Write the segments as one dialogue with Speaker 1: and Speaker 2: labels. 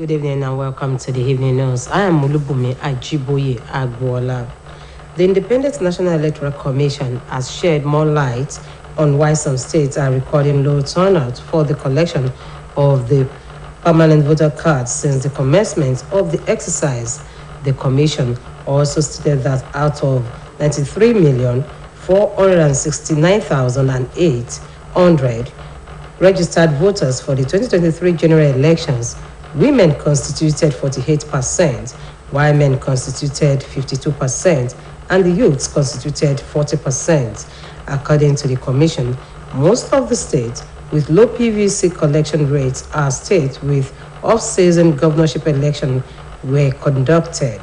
Speaker 1: Good evening and welcome to the evening news. I am Mulubumi Ajiboye Agbola. The Independent National Electoral Commission has shed more light on why some states are recording low turnout for the collection of the permanent voter cards since the commencement of the exercise. The commission also stated that out of 93,469,800 registered voters for the 2023 general elections, women constituted 48%, while men constituted 52%, and the youths constituted 40%. According to the commission, most of the states with low PVC collection rates are states with off-season governorship elections were conducted.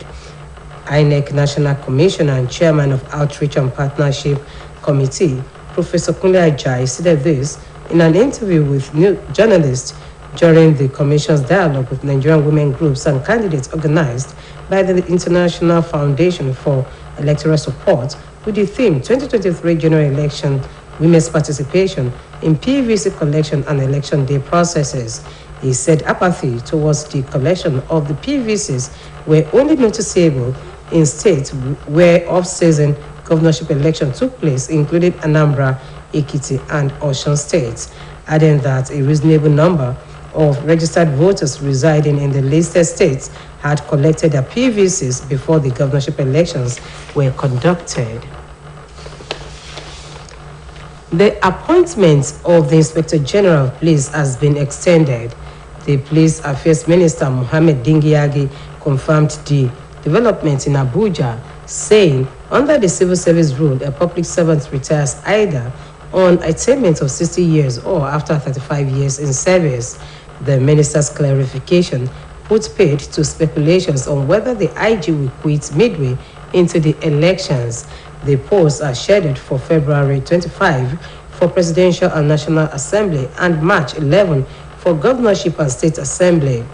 Speaker 1: INEC National Commissioner and Chairman of Outreach and Partnership Committee, Professor Kunle Ajayi, said this in an interview with new journalists during the Commission's dialogue with Nigerian women groups and candidates organized by the International Foundation for Electoral Support with the theme 2023 General Election Women's Participation in PVC Collection and Election Day Processes. He said apathy towards the collection of the PVCs were only noticeable in states where off-season governorship election took place, including Anambra, Ekiti, and Osun states, adding that a reasonable number of registered voters residing in the listed states had collected their PVCs before the governorship elections were conducted. The appointment of the Inspector General of Police has been extended. The Police Affairs Minister Mohammed Dingyagi confirmed the development in Abuja, saying under the civil service rule, a public servant retires either on attainment of 60 years or after 35 years in service. The minister's clarification put paid to speculations on whether the IG will quit midway into the elections. The polls are scheduled for February 25 for Presidential and National Assembly and March 11 for Governorship and State Assembly.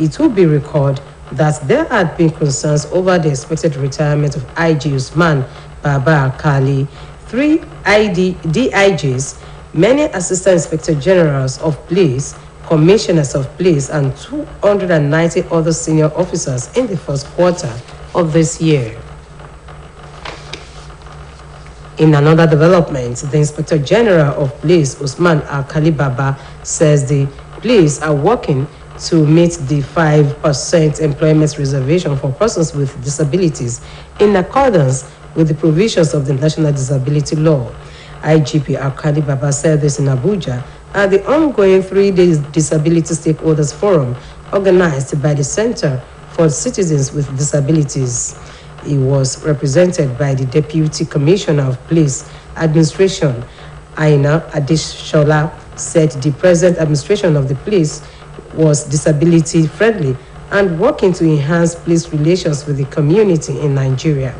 Speaker 1: It will be recalled that there had been concerns over the expected retirement of IG Usman Baba Kali, 3 DIGs, many Assistant Inspector Generals of Police, Commissioners of Police, and 290 other senior officers in the first quarter of this year. In another development, the Inspector General of Police, Usman Alkali Baba, says the police are working to meet the 5% employment reservation for persons with disabilities in accordance with the provisions of the National Disability Law. IGP Alkali Baba said this in Abuja at the ongoing 3-day Disability Stakeholders Forum organized by the Center for Citizens with Disabilities. He was represented by the Deputy Commissioner of Police Administration, Aina Adeshola, said the present administration of the police was disability friendly and working to enhance police relations with the community in Nigeria.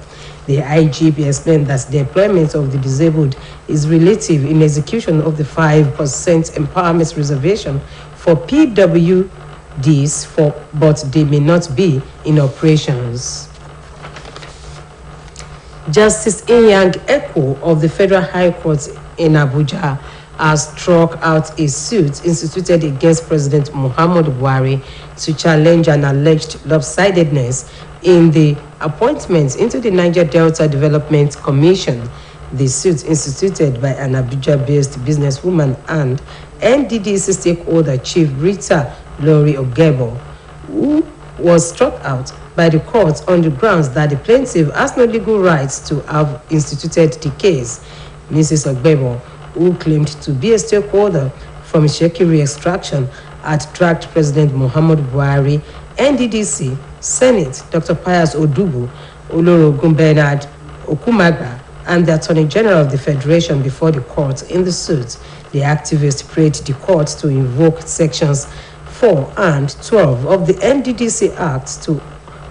Speaker 1: The IGP explained that the employment of the disabled is relative in execution of the 5% empowerment reservation for PWDs, but they may not be in operations. Justice Inyang Eko of the Federal High Court in Abuja has struck out a suit instituted against President Muhammadu Buhari to challenge an alleged lopsidedness in the appointments into the Niger Delta Development Commission. The suit instituted by an Abuja-based businesswoman and NDDC stakeholder Chief Rita Lori Ogebo, who was struck out by the court on the grounds that the plaintiff has no legal rights to have instituted the case. Mrs. Ogebo, who claimed to be a stakeholder from Shekiri extraction, had dragged President Muhammadu Buhari, NDDC, Senate, Dr. Pius Odubu, Olorogun Bernard Okumaga, and the Attorney General of the Federation before the court in the suit. The activist prayed the court to invoke sections 4 and 12 of the NDDC Act to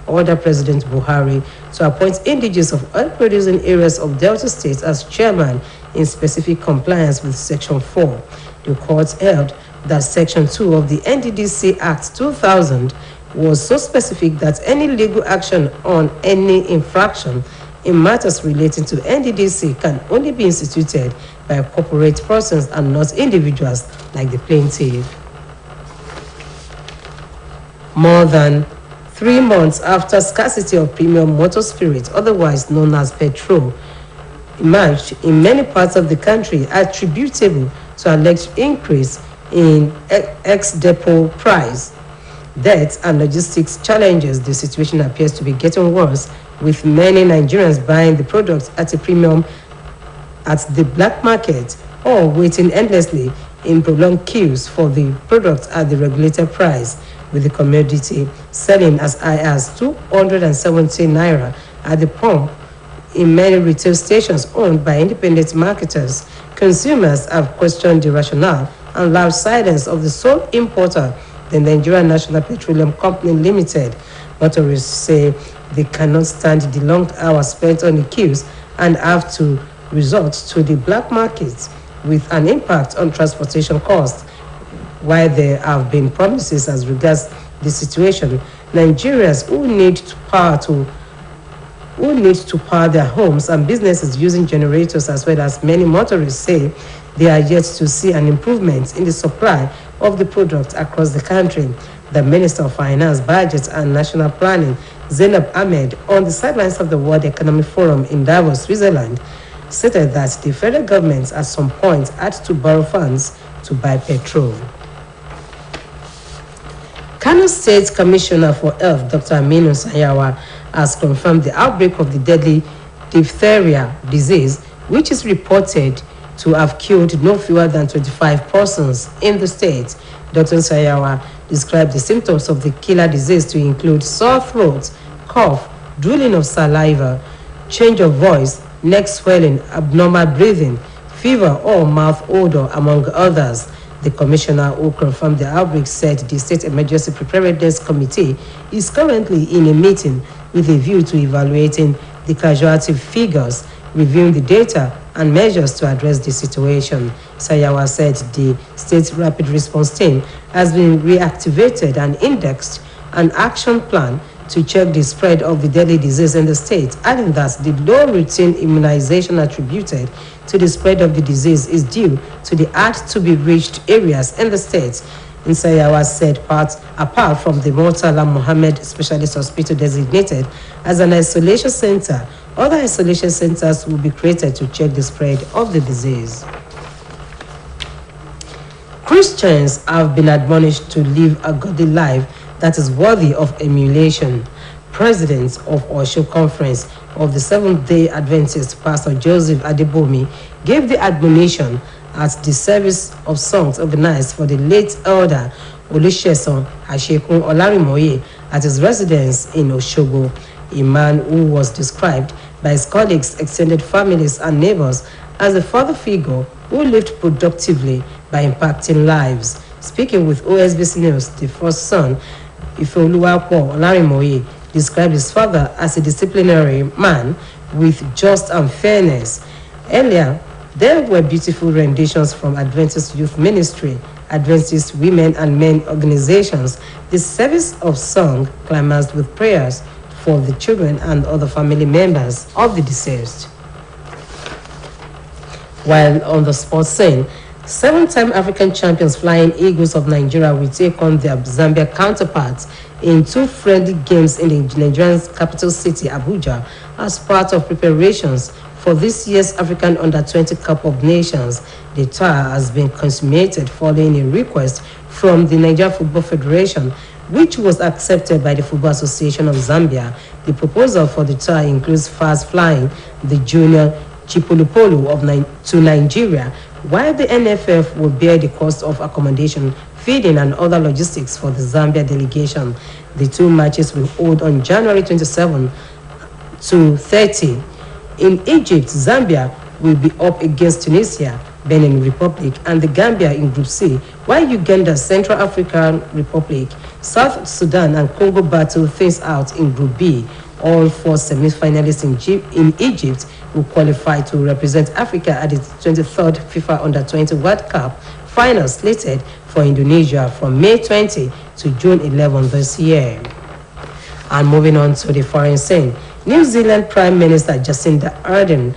Speaker 1: order President Buhari to appoint indigenes of oil-producing areas of Delta State as chairman in specific compliance with Section 4. The court held that Section 2 of the NDDC Act 2000 was so specific that any legal action on any infraction in matters relating to NDDC can only be instituted by corporate persons and not individuals like the plaintiff. more than 3 months after scarcity of premium motor spirit, otherwise known as petrol, emerged in many parts of the country, attributable to alleged increase in ex-depot price. Debt and logistics challenges, the situation appears to be getting worse, with many Nigerians buying the products at a premium at the black market or waiting endlessly in prolonged queues for the products at the regulated price, with the commodity selling as high as 270 naira at the pump in many retail stations owned by independent marketers. Consumers have questioned the rationale and loud silence of the sole importer, the Nigerian National Petroleum Company Limited. Motorists say they cannot stand the long hours spent on the queues and have to resort to the black markets, with an impact on transportation costs. While there have been promises as regards the situation, Nigerians who need to power their homes and businesses using generators, as well as many motorists, say they are yet to see an improvement in the supply of the product across the country. The Minister of Finance, Budget and National Planning, Zainab Ahmed, on the sidelines of the World Economic Forum in Davos, Switzerland, stated that the federal government at some point had to borrow funds to buy petrol. Kano State Commissioner for Health, Dr. Aminu Sayawa, has confirmed the outbreak of the deadly diphtheria disease, which is reported to have killed no fewer than 25 persons in the state. Dr. Sayawa described the symptoms of the killer disease to include sore throat, cough, drooling of saliva, change of voice, neck swelling, abnormal breathing, fever or mouth odor, among others. The commissioner who confirmed the outbreak said the State Emergency Preparedness Committee is currently in a meeting with a view to evaluating the casualty figures, reviewing the data and measures to address the situation. Sayawa said the State Rapid Response Team has been reactivated and indexed an action plan to check the spread of the deadly disease in the state, adding that the low routine immunization attributed to the spread of the disease is due to the hard-to-be-reached areas in the state. Sayawa said apart from the Murtala Mohammed Specialist Hospital designated as an isolation center, other isolation centers will be created to check the spread of the disease. Christians have been admonished to live a godly life that is worthy of emulation. President of Osho Conference of the Seventh-day Adventist, Pastor Joseph Adebomi, gave the admonition at the service of songs organized for the late elder Olusegun Ashekun Olarimoye at his residence in Osogbo, a man who was described by his colleagues, extended families and neighbors as a father figure who lived productively by impacting lives. Speaking with Osbc News, the first son, Ifeoluwapo Olarimoye, described his father as a disciplinary man with just and fairness. Earlier, there were beautiful renditions from Adventist Youth Ministry, Adventist Women and Men organizations. The service of song climaxed with prayers for the children and other family members of the deceased. While on the sports scene, 7-time African champions Flying Eagles of Nigeria will take on their Zambia counterparts in 2 friendly games in the Nigerian capital city, Abuja, as part of preparations for this year's African Under-20 Cup of Nations. The tour has been consummated following a request from the Nigeria Football Federation, which was accepted by the Football Association of Zambia. The proposal for the tour includes fast flying the junior Chipolopolo to Nigeria, while the NFF will bear the cost of accommodation, feeding and other logistics for the Zambia delegation. The 2 matches will hold on January 27 to 30. In Egypt, Zambia will be up against Tunisia, Benin Republic, and the Gambia in Group C, while Uganda, Central African Republic, South Sudan, and Congo battle things out in Group B. All 4 semi-finalists in Egypt will qualify to represent Africa at the 23rd FIFA Under-20 World Cup final, slated for Indonesia from May 20 to June 11 this year. And moving on to the foreign scene, New Zealand Prime Minister Jacinda Ardern,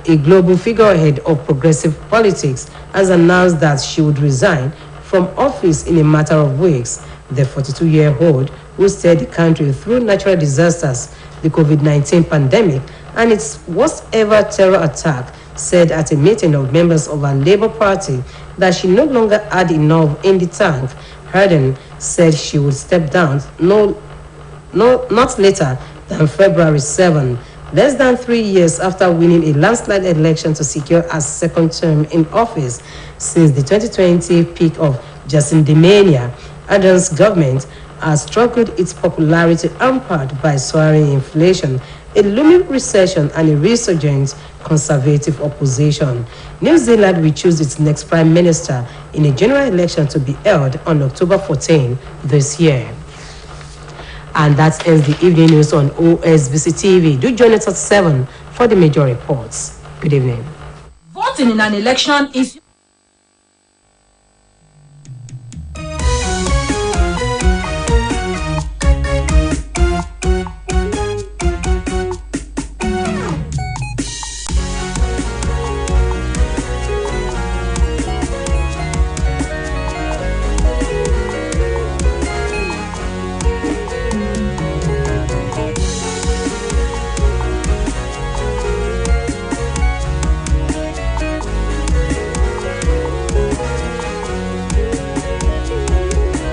Speaker 1: a global figurehead of progressive politics, has announced that she would resign from office in a matter of weeks The 42-year-old, who steered the country through natural disasters, the COVID-19 pandemic, and its worst-ever terror attack, said at a meeting of members of her Labour Party that she no longer had enough in the tank. Herden said she would step down not later than February 7, less than 3 years after winning a landslide election to secure her second term in office. Since the 2020 peak of Jacinda Mania, Ardern's government has struggled its popularity hampered by soaring inflation, a looming recession, and a resurgent conservative opposition. New Zealand will choose its next prime minister in a general election to be held on October 14 this year. And that ends the evening news on OSBC TV. Do join us at 7 for the major reports. Good evening.
Speaker 2: Voting in an election is